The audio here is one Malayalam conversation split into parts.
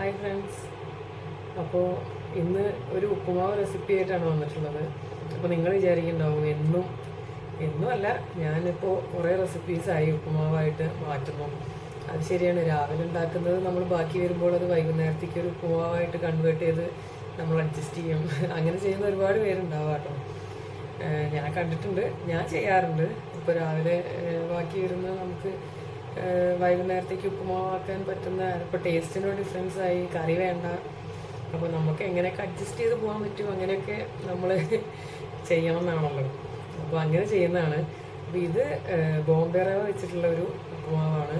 Hi friends. അപ്പോൾ ഇന്ന് ഒരു ഉപ്പുമാവ് റെസിപ്പി ആയിട്ടാണ് വന്നിട്ടുള്ളത്. അപ്പോൾ നിങ്ങൾ വിചാരിക്കുന്നുണ്ടാവും എന്നും അല്ല, ഞാനിപ്പോൾ കുറേ റെസിപ്പീസായി ഉപ്പുമാവായിട്ട് മാറ്റുന്നു. അത് ശരിയാണ്, രാവിലെ ഉണ്ടാക്കുന്നത് നമ്മൾ ബാക്കി വരുമ്പോൾ അത് വൈകുന്നേരത്തേക്ക് ഒരു ഉപ്പുമാവായിട്ട് കൺവേർട്ട് ചെയ്ത് നമ്മൾ അഡ്ജസ്റ്റ് ചെയ്യും. അങ്ങനെ ചെയ്യുന്ന ഒരുപാട് പേരുണ്ടാവും കേട്ടോ. ഞാൻ കണ്ടിട്ടുണ്ട്, ഞാൻ ചെയ്യാറുണ്ട്. ഇപ്പോൾ രാവിലെ ബാക്കി വരുന്ന നമുക്ക് വൈകുന്നേരത്തേക്ക് ഉപ്പുമാവാക്കാൻ പറ്റുന്ന, ഇപ്പോൾ ടേസ്റ്റിനോ ഡിഫറൻസ് ആയി, കറി വേണ്ട, അപ്പോൾ നമുക്ക് എങ്ങനെയൊക്കെ അഡ്ജസ്റ്റ് ചെയ്ത് പോകാൻ പറ്റും അങ്ങനെയൊക്കെ നമ്മൾ ചെയ്യണം എന്നാണല്ലോ. അപ്പോൾ അങ്ങനെ ചെയ്യുന്നതാണ്. അപ്പോൾ ഇത് ബോംബെ റവ വെച്ചിട്ടുള്ള ഒരു ഉപ്പുമാവാണ്.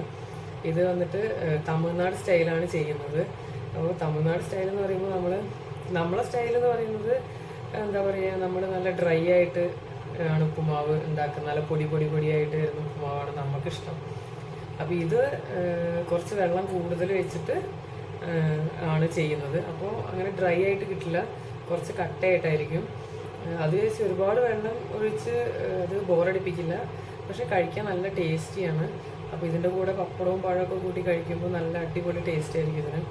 ഇത് വന്നിട്ട് തമിഴ്നാട് സ്റ്റൈലാണ് ചെയ്യുന്നത്. അപ്പോൾ തമിഴ്നാട് സ്റ്റൈൽ എന്ന് പറയുമ്പോൾ നമ്മളെ സ്റ്റൈൽ എന്ന് പറയുന്നത് എന്താ പറയുക, നമ്മൾ നല്ല ഡ്രൈ ആയിട്ട് ആണ് ഉപ്പുമാവ് ഉണ്ടാക്കുന്നത്. നല്ല പൊടിയായിട്ട് വരുന്ന ഉപ്പുമാവാണ് നമുക്കിഷ്ടം. അപ്പോൾ ഇത് കുറച്ച് വെള്ളം കൂടുതൽ വെച്ചിട്ട് ആണ് ചെയ്യുന്നത്. അപ്പോൾ അങ്ങനെ ഡ്രൈ ആയിട്ട് കിട്ടില്ല, കുറച്ച് കട്ടയായിട്ടായിരിക്കും. അത് വെച്ച് ഒരുപാട് വെള്ളം ഒഴിച്ച് അത് ബോറടിപ്പിക്കില്ല, പക്ഷെ കഴിക്കാൻ നല്ല ടേസ്റ്റിയാണ്. അപ്പോൾ ഇതിൻ്റെ കൂടെ പപ്പടവും പഴമൊക്കെ കൂട്ടി കഴിക്കുമ്പോൾ നല്ല അടിപൊളി ടേസ്റ്റ് ആയിരിക്കും ഇതിന്.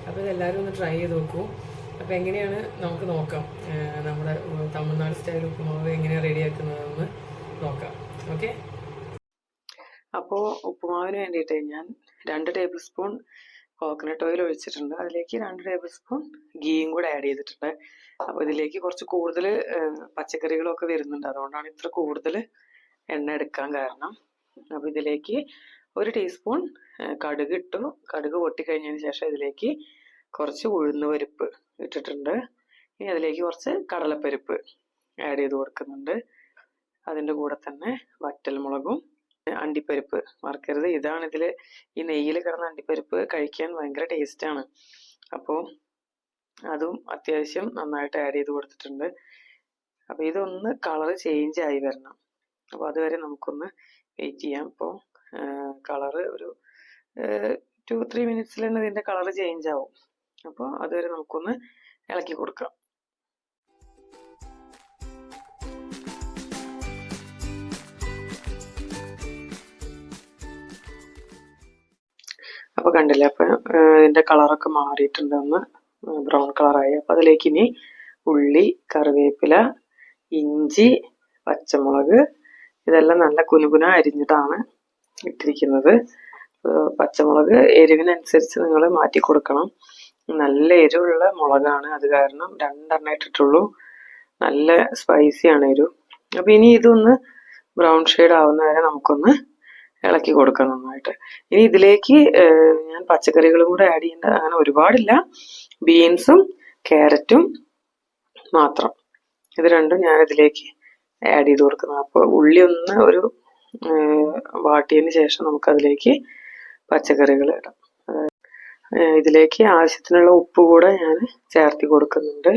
അപ്പോൾ ഇതെല്ലാവരും ഒന്ന് ട്രൈ ചെയ്ത് നോക്കൂ. അപ്പോൾ എങ്ങനെയാണ് നമുക്ക് നോക്കാം, നമ്മുടെ തമിഴ്നാട് സ്റ്റൈൽ ഉപ്പുമാവ് എങ്ങനെയാണ് റെഡിയാക്കുന്നതെന്ന് നോക്കാം. ഓക്കെ. അപ്പോൾ ഉപ്പുമാവിന് വേണ്ടിയിട്ട് ഞാൻ 2 ടേബിൾ സ്പൂൺ കോക്കനട്ട് ഓയിൽ ഒഴിച്ചിട്ടുണ്ട്. അതിലേക്ക് 2 ടേബിൾ സ്പൂൺ ഗീയും കൂടെ ആഡ് ചെയ്തിട്ടുണ്ട്. അപ്പോൾ ഇതിലേക്ക് കുറച്ച് കൂടുതൽ പച്ചക്കറികളൊക്കെ വരുന്നുണ്ട്, അതുകൊണ്ടാണ് ഇത്ര കൂടുതൽ എണ്ണ എടുക്കാൻ കാരണം. അപ്പോൾ ഇതിലേക്ക് 1 ടീസ്പൂൺ കടുക് ഇട്ടു. കടുക് പൊട്ടിക്കഴിഞ്ഞതിന് ശേഷം ഇതിലേക്ക് കുറച്ച് ഉഴുന്ന് പരിപ്പ് ഇട്ടിട്ടുണ്ട്. ഇനി അതിലേക്ക് കുറച്ച് കടലപ്പരിപ്പ് ആഡ് ചെയ്ത് കൊടുക്കുന്നുണ്ട്. അതിൻ്റെ കൂടെ തന്നെ വറ്റൽമുളകും അണ്ടിപ്പരിപ്പ് മറക്കരുത്. ഇതാണ് ഇതിൽ ഈ നെയ്യിൽ കിടന്ന അണ്ടിപ്പരിപ്പ് കഴിക്കാൻ ഭയങ്കര ടേസ്റ്റാണ്. അപ്പോൾ അതും അത്യാവശ്യം നന്നായിട്ട് ആഡ് ചെയ്ത് കൊടുത്തിട്ടുണ്ട്. അപ്പോൾ ഇതൊന്ന് കളറ് ചേഞ്ച് ആയി വരണം. അപ്പോൾ അതുവരെ നമുക്കൊന്ന് വെയിറ്റ് ചെയ്യാം. അപ്പോൾ കളറ് ഒരു 2-3 മിനിറ്റ്സിൽ തന്നെ ഇതിൻ്റെ കളറ് ചേഞ്ച് ആവും. അപ്പോൾ അതുവരെ നമുക്കൊന്ന് ഇളക്കി കൊടുക്കാം. അപ്പോൾ കണ്ടില്ലേ, അപ്പോൾ ഇതിൻ്റെ കളറൊക്കെ മാറിയിട്ടുണ്ട്, ഒന്ന് ബ്രൗൺ കളറായി. അപ്പോൾ അതിലേക്ക് ഇനി ഉള്ളി, കറിവേപ്പില, ഇഞ്ചി, പച്ചമുളക് ഇതെല്ലാം നല്ല കുനുകുന അരിഞ്ഞിട്ടാണ് ഇട്ടിരിക്കുന്നത്. പച്ചമുളക് എരിവിനനുസരിച്ച് നിങ്ങൾ മാറ്റി കൊടുക്കണം. നല്ല എരിവുള്ള മുളകാണ്, അത് കാരണം 2 ഇട്ടിട്ടുള്ളൂ. നല്ല സ്പൈസിയാണ് എരിവ്. അപ്പോൾ ഇനി ഇതൊന്ന് ബ്രൗൺ ഷെയ്ഡ് ആവുന്ന വരെ നമുക്കൊന്ന് ഇളക്കി കൊടുക്കാം നന്നായിട്ട്. ഇനി ഇതിലേക്ക് ഞാൻ പച്ചക്കറികളും കൂടെ ആഡ് ചെയ്യേണ്ട അങ്ങനെ ഒരുപാടില്ല. ബീൻസും ക്യാരറ്റും മാത്രം, ഇത് രണ്ടും ഞാൻ ഇതിലേക്ക് ആഡ് ചെയ്ത് കൊടുക്കുന്നത്. അപ്പോൾ ഉള്ളി ഒന്ന് ഒരു വാട്ടിയതിന് ശേഷം നമുക്കതിലേക്ക് പച്ചക്കറികൾ ഇടാം. ഇതിലേക്ക് ആവശ്യത്തിനുള്ള ഉപ്പ് കൂടെ ഞാൻ ചേർത്തി കൊടുക്കുന്നുണ്ട്.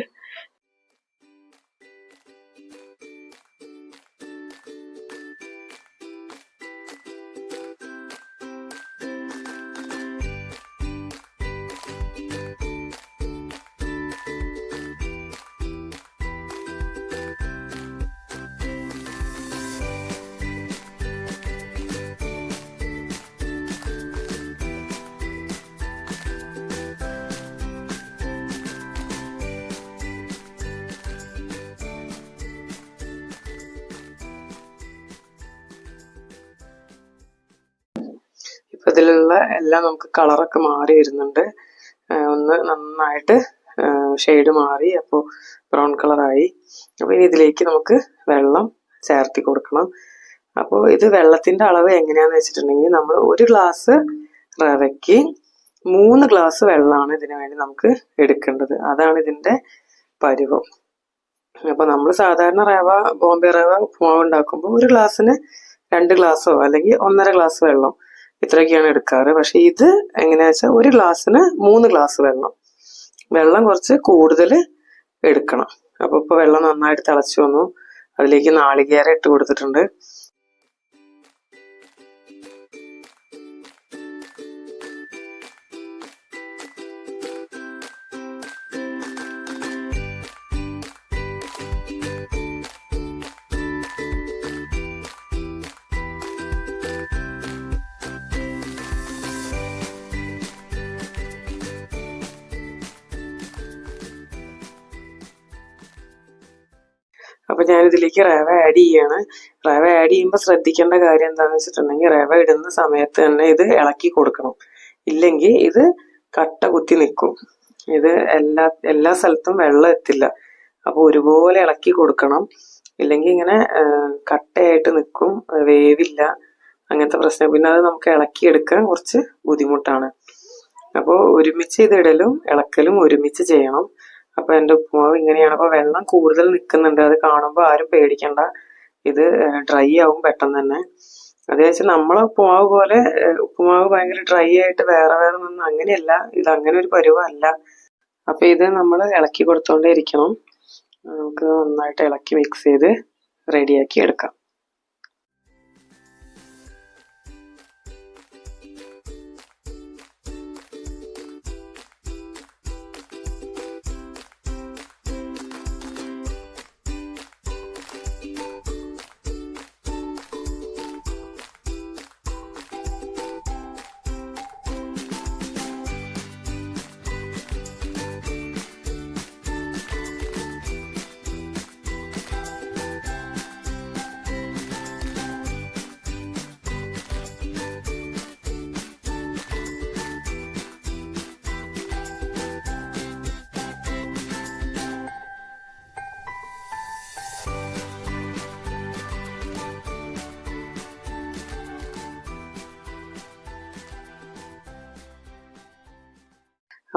ഇപ്പം ഇതിലുള്ള എല്ലാം നമുക്ക് കളറൊക്കെ മാറി വരുന്നുണ്ട്. ഒന്ന് നന്നായിട്ട് ഷെയ്ഡ് മാറി, അപ്പോൾ ബ്രൗൺ കളറായി. അപ്പോൾ ഇനി ഇതിലേക്ക് നമുക്ക് വെള്ളം ചേർത്തി കൊടുക്കണം. അപ്പോൾ ഇത് വെള്ളത്തിൻ്റെ അളവ് എങ്ങനെയാണെന്ന് വെച്ചിട്ടുണ്ടെങ്കിൽ, നമ്മൾ 1 ഗ്ലാസ് റവയ്ക്ക് 3 ഗ്ലാസ് വെള്ളമാണ് ഇതിനു വേണ്ടി നമുക്ക് എടുക്കേണ്ടത്. അതാണ് ഇതിൻ്റെ പരുവം. അപ്പോൾ നമ്മൾ സാധാരണ ബോംബെ റവ ഉപ്പുമാവ് ഉണ്ടാക്കുമ്പോൾ 1 ഗ്ലാസ്സിന് 2 ഗ്ലാസ്സോ അല്ലെങ്കിൽ 1.5 ഗ്ലാസ് വെള്ളം ഇത്രയൊക്കെയാണ് എടുക്കാറ്. പക്ഷെ ഇത് എങ്ങനെയാ വെച്ചാൽ 1 ഗ്ലാസ്സിന് 3 ഗ്ലാസ് വെള്ളം കുറച്ച് കൂടുതൽ എടുക്കണം. അപ്പോൾ ഇപ്പോൾ വെള്ളം നന്നായിട്ട് തിളച്ചു വന്നു. അതിലേക്ക് നാളികേരം ഇട്ട് കൊടുത്തിട്ടുണ്ട്. അപ്പോൾ ഞാനിതിലേക്ക് റവ ആഡ് ചെയ്യാണ്. റവ ആഡ് ചെയ്യുമ്പോൾ ശ്രദ്ധിക്കേണ്ട കാര്യം എന്താണെന്ന് വെച്ചിട്ടുണ്ടെങ്കിൽ റവ ഇടുന്ന സമയത്ത് തന്നെ ഇത് ഇളക്കി കൊടുക്കണം. ഇല്ലെങ്കിൽ ഇത് കട്ട കുത്തി നിൽക്കും. ഇത് എല്ലാ സ്ഥലത്തും വെള്ളം എത്തില്ല. അപ്പോൾ ഒരുപോലെ ഇളക്കി കൊടുക്കണം. ഇല്ലെങ്കിൽ ഇങ്ങനെ കട്ടയായിട്ട് നിൽക്കും, വേവില്ല, അങ്ങനത്തെ പ്രശ്നം. പിന്നെ അത് നമുക്ക് ഇളക്കിയെടുക്കാൻ കുറച്ച് ബുദ്ധിമുട്ടാണ്. അപ്പോൾ ഒരുമിച്ച് ഇതിടലും ഇളക്കലും ഒരുമിച്ച് ചെയ്യണം. അപ്പോൾ എൻ്റെ ഉപ്പുമാവ് ഇങ്ങനെയാണ്. അപ്പോൾ വെള്ളം കൂടുതൽ നിൽക്കുന്നുണ്ട്, അത് കാണുമ്പോൾ ആരും പേടിക്കണ്ട. ഇത് ഡ്രൈ ആവും പെട്ടെന്ന് തന്നെ. അത് വെച്ചാൽ നമ്മളെ ഉപ്പുമാവ് പോലെ ഉപ്പുമാവ് ഭയങ്കര ഡ്രൈ ആയിട്ട് വേറെ ഒന്നും അങ്ങനെയല്ല. ഇത് അങ്ങനെ ഒരു പരുവമല്ല. അപ്പോൾ ഇത് നമ്മൾ ഇളക്കി കൊടുത്തോണ്ടേ ഇരിക്കണം. നമുക്ക് നന്നായിട്ട് ഇളക്കി മിക്സ് ചെയ്ത് റെഡിയാക്കി എടുക്കാം.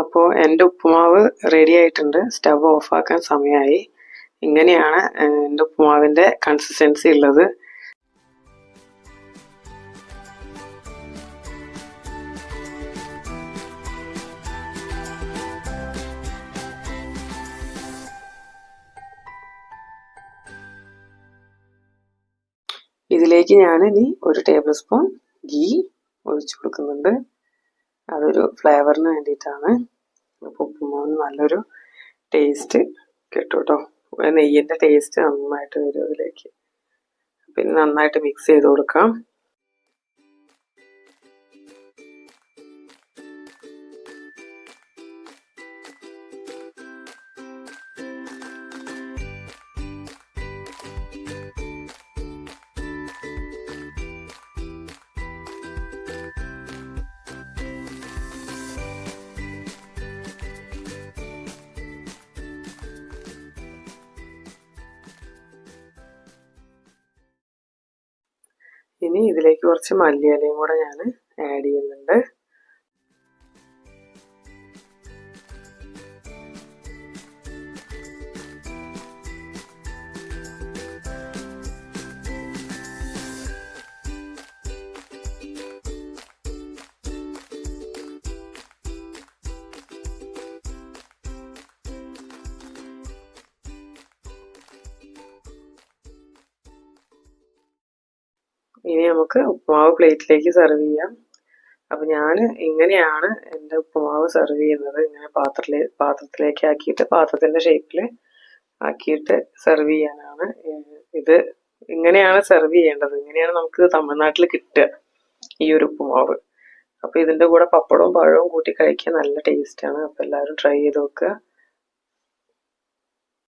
അപ്പോൾ എൻ്റെ ഉപ്പുമാവ് റെഡി ആയിട്ടുണ്ട്. സ്റ്റവ് ഓഫാക്കാൻ സമയമായി. ഇങ്ങനെയാണ് എൻ്റെ ഉപ്പുമാവിൻ്റെ കൺസിസ്റ്റൻസി ഉള്ളത്. ഇതിലേക്ക് ഞാൻ ഇനി 1 ടേബിൾ സ്പൂൺ ഗീ ഒഴിച്ചു കൊടുക്കുന്നുണ്ട്. അതൊരു ഫ്ലേവറിന് വേണ്ടിയിട്ടാണ്. അപ്പോൾ ഉപ്പുമാവിന് നല്ലൊരു ടേസ്റ്റ് കിട്ടും കേട്ടോ. നെയ്യിൻ്റെ ടേസ്റ്റ് നന്നായിട്ട് വരും അതിലേക്ക്. പിന്നെ നന്നായിട്ട് മിക്സ് ചെയ്ത് കൊടുക്കാം. ഇനി ഇതിലേക്ക് കുറച്ച് മല്ലിയിലയും കൂടെ ഞാൻ ആഡ് ചെയ്യുന്നുണ്ട്. ഇനി നമുക്ക് ഉപ്പുമാവ് പ്ലേറ്റിലേക്ക് സെർവ് ചെയ്യാം. അപ്പം ഞാൻ ഇങ്ങനെയാണ് എൻ്റെ ഉപ്പുമാവ് സെർവ് ചെയ്യുന്നത്. ഇങ്ങനെ പാത്രത്തിലേക്ക് ആക്കിയിട്ട് പാത്രത്തിൻ്റെ ഷേപ്പിൽ ആക്കിയിട്ട് സെർവ് ചെയ്യാനാണ്. ഇത് ഇങ്ങനെയാണ് സെർവ് ചെയ്യേണ്ടത്. ഇങ്ങനെയാണ് നമുക്ക് തമിഴ്നാട്ടിൽ കിട്ടുക ഈ ഒരു ഉപ്പുമാവ്. അപ്പോൾ ഇതിൻ്റെ കൂടെ പപ്പടവും പഴവും കൂട്ടി കഴിക്കാൻ നല്ല ടേസ്റ്റാണ്. അപ്പോൾ എല്ലാവരും ട്രൈ ചെയ്ത് നോക്കുക.